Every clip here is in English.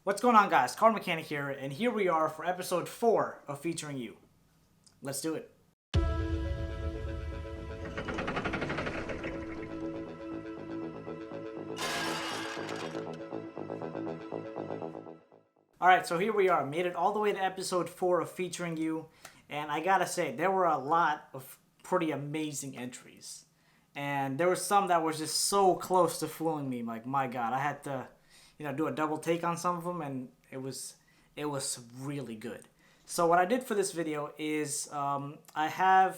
What's going on, guys? CardMechanic here, and here we are for episode 4 of Featuring You. Let's do it. Alright, so here we are. Made it all the way to episode 4 of Featuring You, and I gotta say, there were a lot of pretty amazing entries. And there were some that was just so close to fooling me. Like, my god, I had to do a double take on some of them, and it was really good. So what I did for this video is I have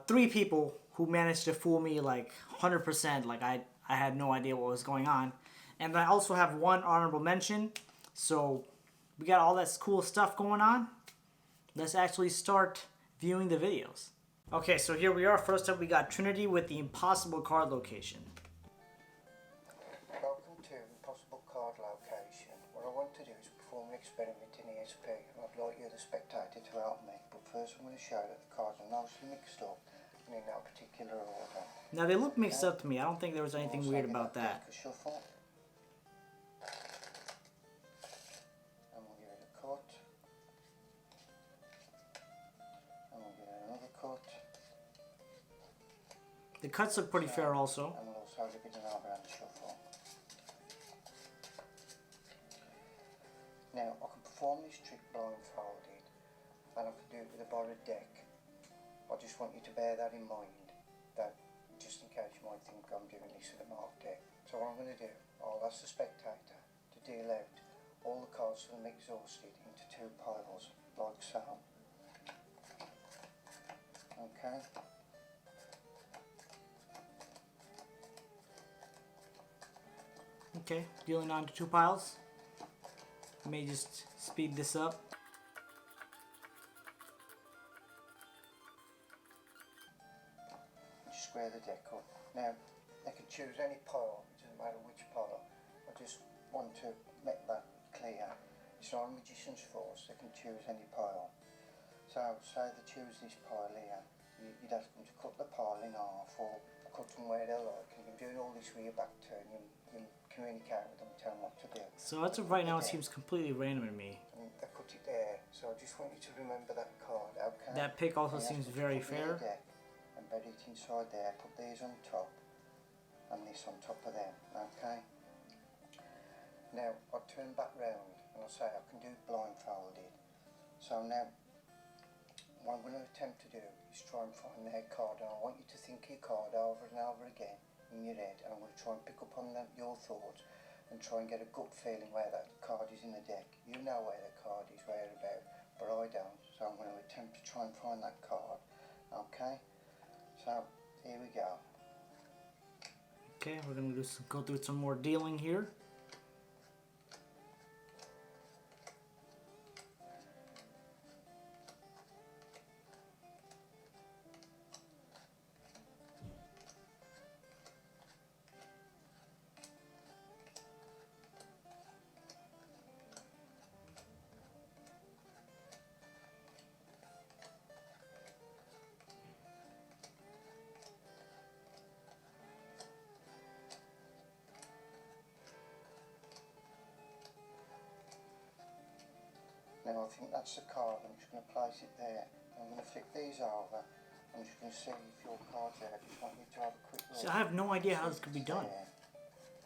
3 people who managed to fool me like 100%. Like I had no idea what was going on, and I also have 1 honorable mention. So we got all that cool stuff going on. Let's actually start viewing the videos. Okay, so here we are. First up, we got Trinity with the impossible card location. Welcome to Impossible Card Location. What I want to do is perform an experiment in ESP, and I'd like you, the spectator, to help me. But first I'm going to show that the cards are nicely mixed up and in no particular order. Now they look mixed up to me. I don't think there was anything weird about that. Take a shuffle. And we'll give it a cut. And we'll give it another cut. The cuts look pretty fair also. And we'll also give it an overhand shuffle. Now, I can perform this trick blindfolded, and I can do it with a borrowed deck. I just want you to bear that in mind, that just in case you might think I'm doing this with a marked deck. So what I'm going to do, I'll ask the spectator to deal out all the cards from them exhausted into 2 piles, like so. Okay. Okay, dealing on to 2 piles. I may just speed this up. Just square the deck up. Now, they can choose any pile, it doesn't matter which pile. I just want to make that clear. It's not a magician's force, they can choose any pile. So, say they choose this pile here, you'd ask them to cut the pile in half or cut them where they like. And you're doing all this with your back turn, you communicate with them, tell them what to do. So as of right now, it seems completely random to me. And they cut it there, so I just want you to remember that card, okay? That pick also seems very fair. And bed it inside there, put these on top and this on top of them, okay? Now, I'll turn back round and I'll say I can do it blindfolded. So now, what I'm going to attempt to do is try and find their card, and I want you to think your card over and over again in your head, and I'm going to try and pick up on your thoughts and try and get a gut feeling where that card is in the deck. You know where the card is, whereabout, but I don't, so I'm going to attempt to try and find that card, okay? So, here we go. Okay, we're going to go through some more dealing here. Now I think that's the card. I'm just going to place it there. I'm going to flip these over. I'm just going to see if your card's there. I just want you to have a quick look. See, I have no idea how this could be done.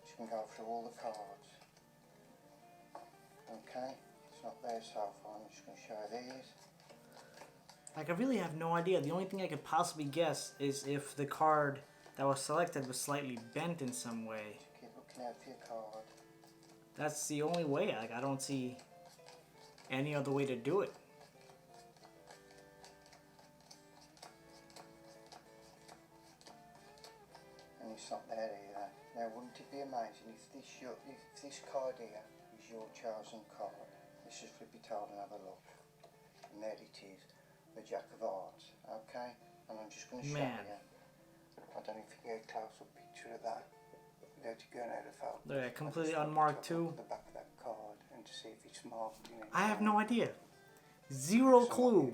Just going to go through all the cards. Okay, it's not there so far. I'm just going to show these. Like, I really have no idea. The only thing I could possibly guess is if the card that was selected was slightly bent in some way. Just keep looking out for your card. That's the only way. Like, I don't see any other way to do it. And it's not there either. Now, wouldn't it be amazing if this card here is your chosen card? Let's just flip it over and have a look. And there it is, the Jack of Hearts. Okay, and I'm just going to show you. I don't know if you can get a close-up picture of that without you going out of focus. They're completely unmarked too. The back of that card and to see if it's marked in it. I have no idea. Zero clue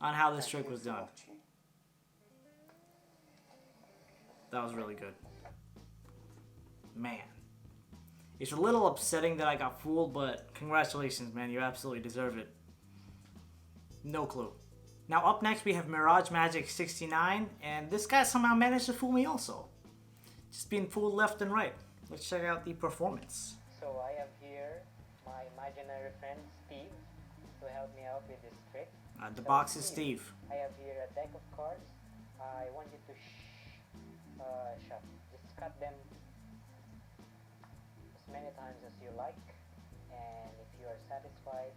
on how this trick was done. That was really good. Man. It's a little upsetting that I got fooled, but congratulations, man. You absolutely deserve it. No clue. Now up next we have Mirage Magic 69, and this guy somehow managed to fool me also. Just being fooled left and right. Let's check out the performance. So I have here my imaginary friend Steve to help me out with this trick. The box is Steve. I have here a deck of cards. I want you to just cut them as many times as you like, and if you are satisfied,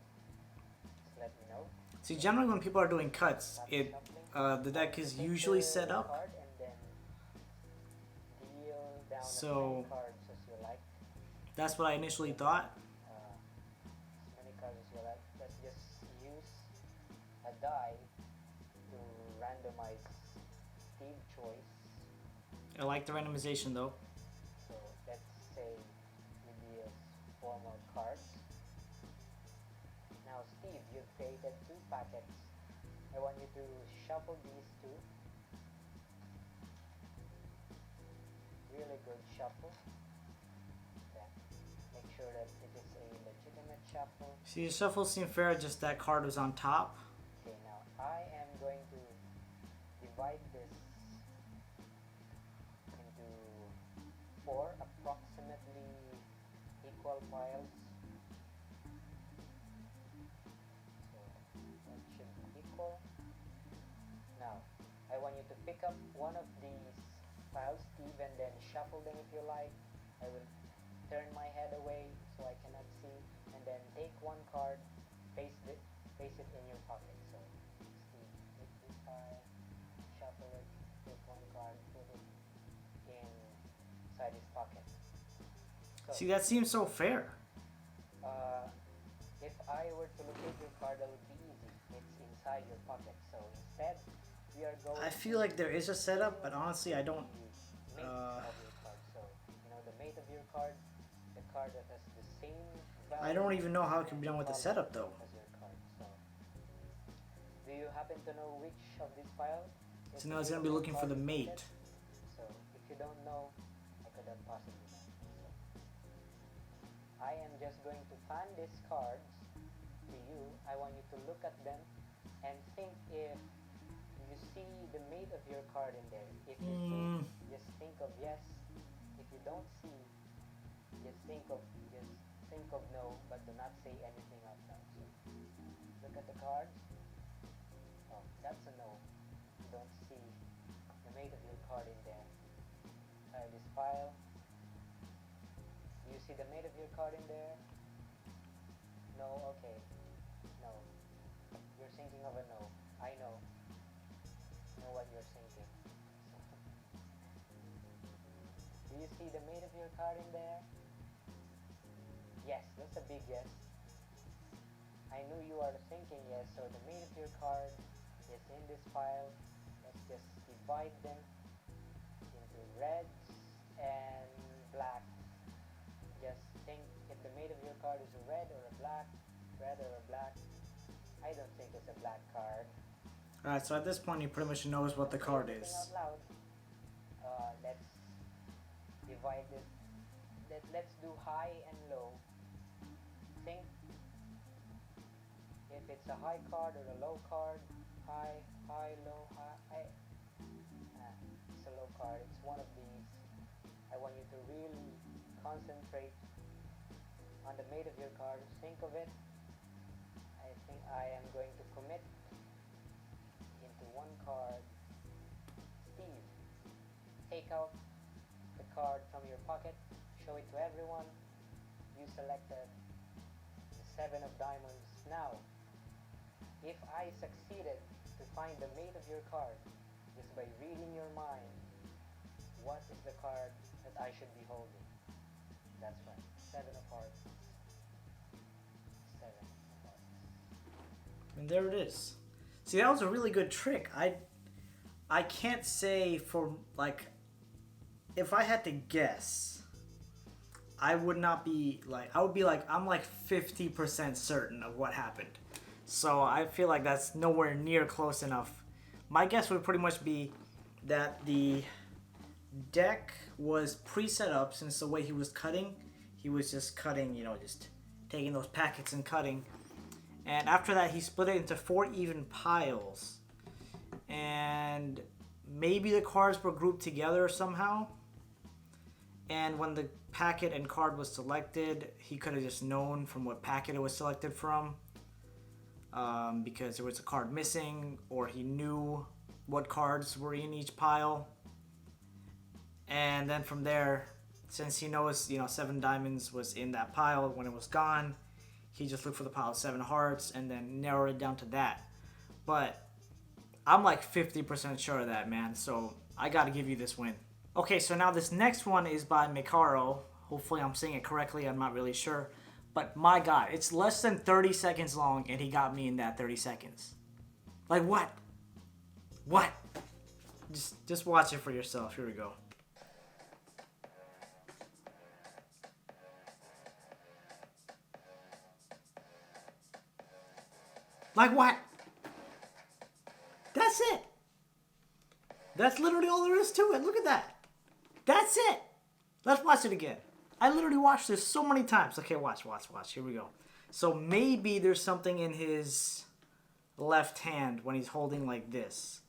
just let me know. See, generally when people are doing cuts, the deck is usually set up. So that's what I initially thought. As many cards as you like. Let's just use a die to randomize Steve's choice. I like the randomization though. So let's say we deal 4 more cards. Now Steve, you've created 2 packets. I want you to shuffle these 2. Really good shuffle. Yeah. Make sure that it is a legitimate shuffle. See, the shuffle seemed fair, just that card was on top. Okay, now I am going to divide this into 4 approximately equal piles. So that should be equal. Now, I want you to pick up one of these piles, Steve, and then shuffle them if you like. I will turn my head away so I cannot see, and then take 1 card, place it in your pocket. So, Steve, take this pile, shuffle it, take 1 card, put it inside his pocket. So, See, that seems so fair. if I were to locate your card, that would be easy. It's inside your pocket. So instead, we are going. I feel like there is a setup, but honestly, I don't. Mate of your card. So the mate of your card, the card that has the same value. I don't even know how it can be done with the setup though. As your card. So, do you happen to know which of these files? So now it's gonna be looking for the mate. So if you don't know, I could have possibly known. So, I am just going to fan these cards to you. I want you to look at them and think if you see the mate of your card in there. If you see, just think of yes. If you don't see, just think of no, but do not say anything out loud. So, look at the cards. Oh, that's a no. You don't see the mate of your card in there. Try this file. Do you see the mate of your card in there? No? Okay. No. You're thinking of a no. I know. Know what you're thinking. Do you see the mate of your card in there? Yes, that's a big yes. I knew you are thinking yes, so the mate of your card is in this file. Let's just divide them into reds and black. Just think if the mate of your card is a red or a black, red or a black. I don't think it's a black card. Alright, so at this point he pretty much knows what the card is. Out loud. Let's divide it. Let's do high and low. Think if it's a high card or a low card. High, low, high. It's a low card. It's one of these. I want you to really concentrate on the mate of your card. Think of it. I think I am going to commit into 1 card. Steve, take out the card from your pocket. Show it to everyone. You selected the 7 of diamonds. Now, if I succeeded to find the mate of your card just by reading your mind, what is the card that I should be holding? That's right, 7 of hearts. 7 of hearts. And there it is. See, that was a really good trick. I can't say for like, if I had to guess, I would not be like, I would be like, I'm like 50% certain of what happened. So I feel like that's nowhere near close enough. My guess would pretty much be that the deck was pre-set up, since the way he was cutting, he was just cutting, you know, just taking those packets and cutting. And after that, he split it into 4 even piles. And maybe the cards were grouped together somehow. And when the packet and card was selected, he could have just known from what packet it was selected from. Because there was a card missing, or he knew what cards were in each pile. And then from there, since he knows, you know, 7 diamonds was in that pile when it was gone, he just looked for the pile of 7 hearts and then narrowed it down to that. But I'm like 50% sure of that, man. So I got to give you this win. Okay, so now this next one is by Mikaro. Hopefully I'm saying it correctly. I'm not really sure. But my God, it's less than 30 seconds long, and he got me in that 30 seconds. Like what? What? Just watch it for yourself. Here we go. Like what? That's it. That's literally all there is to it. Look at that. That's it. Let's watch it again. I literally watched this so many times. Okay, watch. Here we go. So maybe there's something in his left hand when he's holding like this.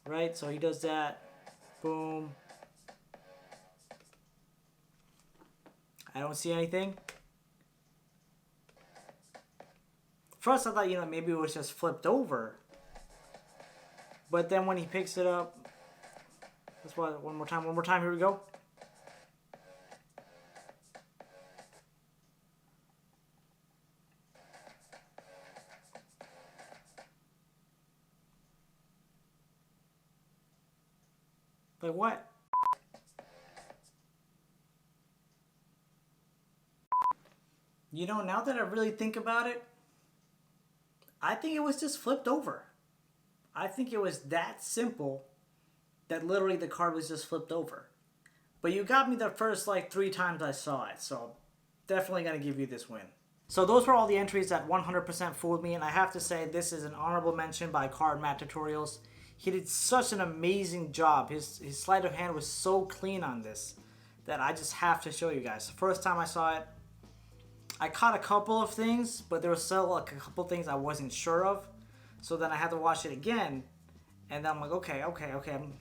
Right? So he does that. Boom. I don't see anything. First I thought, you know, maybe it was just flipped over. But then when he picks it up, let's watch it one more time, here we go. Like what? You know, now that I really think about it, I think it was just flipped over. I think it was that simple that literally the card was just flipped over. But you got me the first like 3 times I saw it, so definitely gonna give you this win. So those were all the entries that 100% fooled me, and I have to say this is an honorable mention by CardMechanic Tutorials. He did such an amazing job. His sleight of hand was so clean on this that I just have to show you guys. The first time I saw it, I caught a couple of things, but there was still like a couple things I wasn't sure of. So then I had to watch it again, and then I'm like, okay,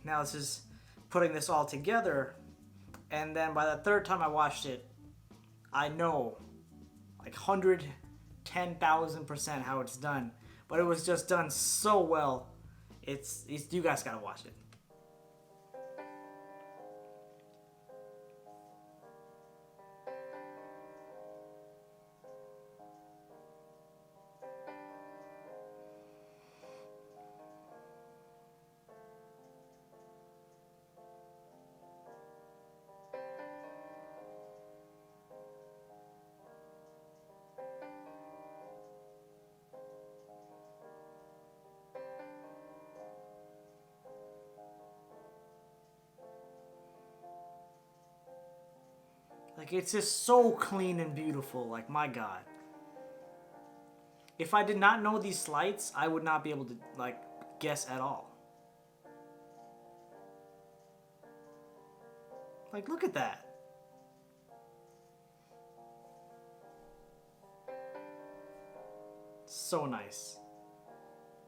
now this is putting this all together. And then by the 3rd time I watched it, I know like 110,000% how it's done. But it was just done so well. It's you guys gotta watch it. Like, it's just so clean and beautiful. Like, my God. If I did not know these sleights, I would not be able to, like, guess at all. Like, look at that. So nice.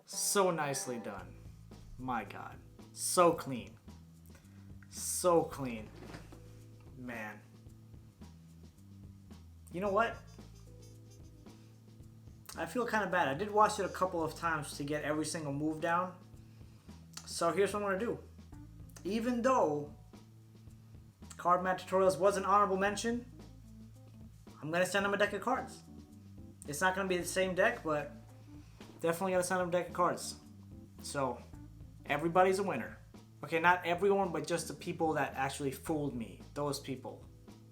So nicely done. My God. So clean. So clean. Man. You know what? I feel kind of bad. I did watch it a couple of times to get every single move down. So here's what I'm going to do. Even though CardMechanic Tutorials was an honorable mention, I'm going to send him a deck of cards. It's not going to be the same deck, but definitely going to send him a deck of cards. So, everybody's a winner. Okay, not everyone, but just the people that actually fooled me. Those people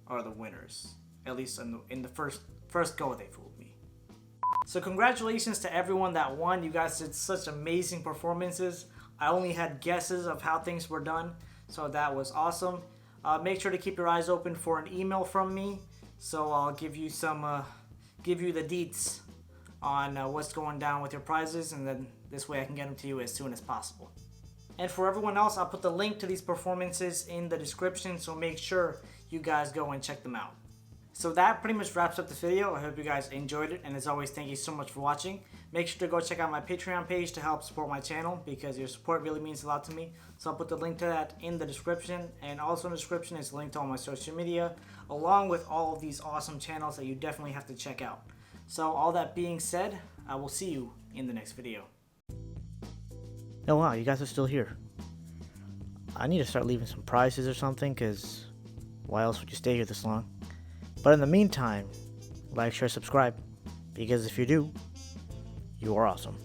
are the winners. At least in the first go, they fooled me. So congratulations to everyone that won. You guys did such amazing performances. I only had guesses of how things were done, so that was awesome. Make sure to keep your eyes open for an email from me, so I'll give you the deets on what's going down with your prizes, and then this way I can get them to you as soon as possible. And for everyone else, I'll put the link to these performances in the description, so make sure you guys go and check them out. So that pretty much wraps up the video. I hope you guys enjoyed it, and as always, thank you so much for watching. Make sure to go check out my Patreon page to help support my channel, because your support really means a lot to me. So I'll put the link to that in the description, and also in the description is a link to all my social media, along with all of these awesome channels that you definitely have to check out. So all that being said, I will see you in the next video. Oh wow, you guys are still here. I need to start leaving some prizes or something, because why else would you stay here this long? But in the meantime, like, share, subscribe, because if you do, you are awesome.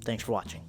Thanks for watching.